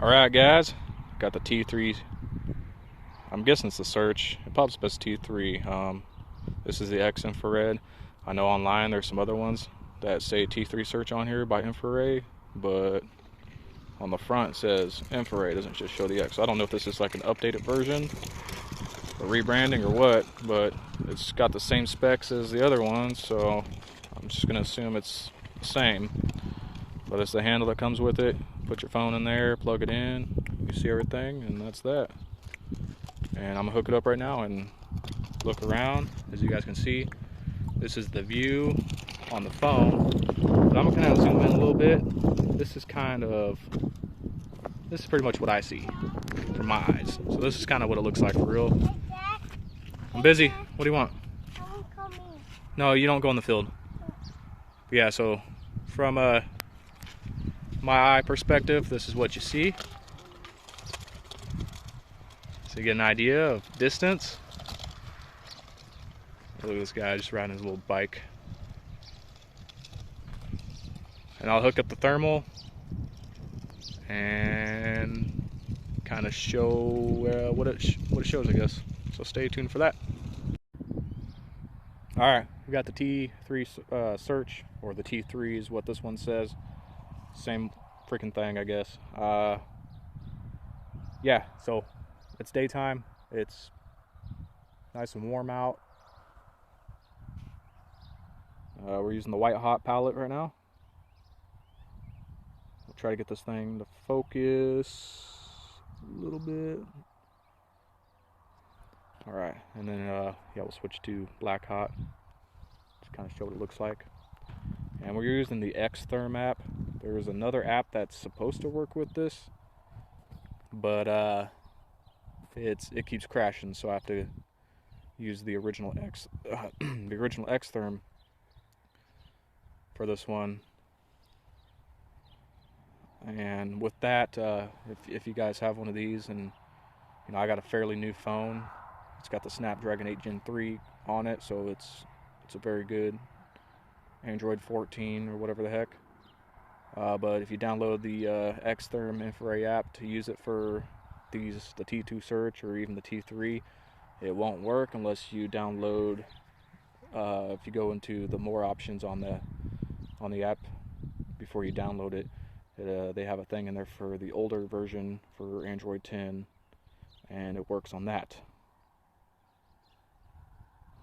Alright guys, got the T3, I'm guessing it's the search, it pops up as T3. This is the Xinfrared. I know online there's some other ones that say T3 search on here by Infiray, but on the front it says Xinfrared, it doesn't just show the X. So I don't know if this is like an updated version, or rebranding or what, but it's got the same specs as the other ones, so I'm just gonna assume it's the same. But it's the handle that comes with it. Put your phone in there, plug it in, you see everything, and that's that. And I'm gonna hook it up right now and look around. As you guys can see, this is the view on the phone. But I'm gonna zoom in a little bit. This is pretty much what I see from my eyes. So this is kind of what it looks like for real. I'm busy. What do you want? No, you don't go in the field. Yeah, so from my eye perspective, this is what you see. So you get an idea of distance. Look at this guy just riding his little bike. And I'll hook up the thermal and kind of show what it shows, I guess. So stay tuned for that. Alright, we got the T3 search, or the T3 is what this one says. Same freaking thing, I guess. Yeah, so it's daytime. It's nice and warm out. We're using the white hot palette right now. We'll try to get this thing to focus a little bit. Alright, and then yeah, we'll switch to black hot. Just kind of show what it looks like. And we're using the Xtherm app. There's another app that's supposed to work with this, but it keeps crashing, so I have to use the original Xtherm for this one. And with that, if you guys have one of these, and you know, I got a fairly new phone. It's got the Snapdragon 8 Gen 3 on it, so it's a very good Android 14 or whatever the heck. But if you download the Xtherm Infiray app to use it for the T2 search or even the T3, it won't work unless you download. If you go into the more options on the app before you download it, they have a thing in there for the older version for Android 10, and it works on that.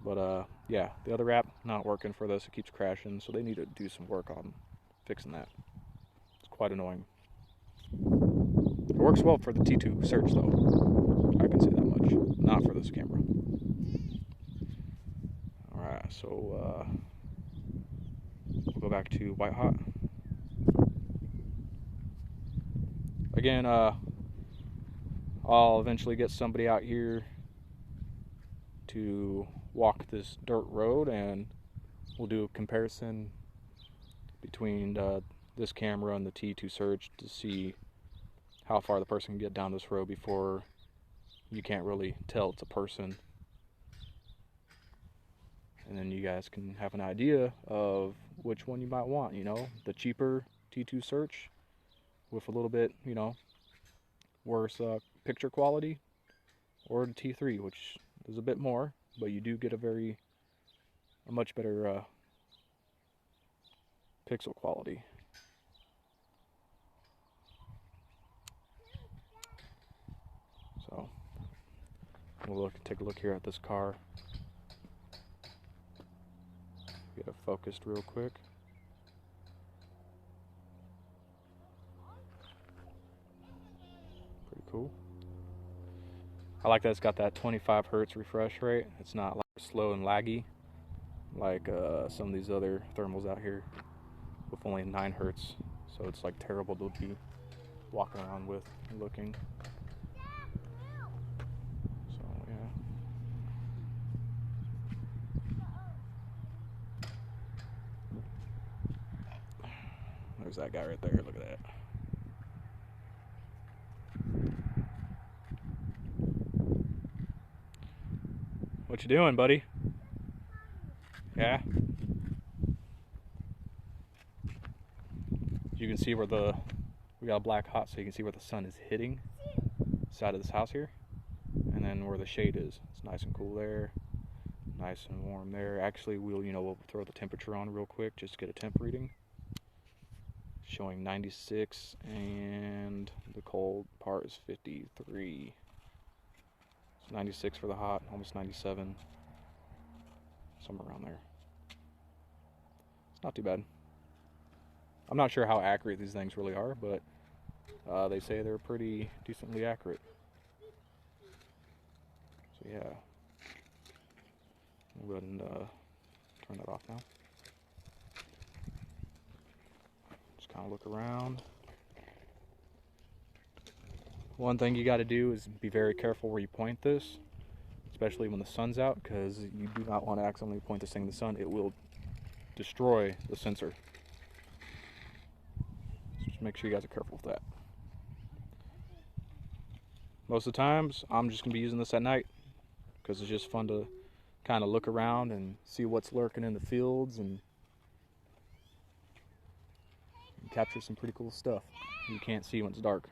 But yeah, the other app not working for this. It keeps crashing, so they need to do some work on fixing that. It's quite annoying. It works well for the T2 search though, I can say that much. Not for this camera. Alright, so we'll go back to white hot. Again, I'll eventually get somebody out here to walk this dirt road, and we'll do a comparison between this camera and the T2 search to see how far the person can get down this road before you can't really tell it's a person. And then you guys can have an idea of which one you might want, you know, the cheaper T2 search with a little bit, you know, worse picture quality, or the T3, which is a bit more, but you do get a much better pixel quality. So we'll take a look here at this car. Get it focused real quick. Pretty cool. I like that it's got that 25 hertz refresh rate. It's not like slow and laggy like some of these other thermals out here with only 9 hertz. So it's like terrible to be walking around with and looking. So yeah. There's that guy right there. Look at that. What you doing, buddy? Yeah? You can see where we got a black hot so you can see where the sun is hitting the side of this house here, and then where the shade is. It's nice and cool there, nice and warm there. Actually, we'll throw the temperature on real quick just to get a temp reading. Showing 96, and the cold part is 53. It's 96 for the hot, almost 97, somewhere around there. It's not too bad. I'm not sure how accurate these things really are, but they say they're pretty decently accurate. So yeah, we'll go ahead and turn that off now. Just kind of look around. One thing you got to do is be very careful where you point this, especially when the sun's out, because you do not want to accidentally point this thing in the sun. It will destroy the sensor. So just make sure you guys are careful with that. Most of the times, I'm just going to be using this at night because it's just fun to kind of look around and see what's lurking in the fields and capture some pretty cool stuff you can't see when it's dark.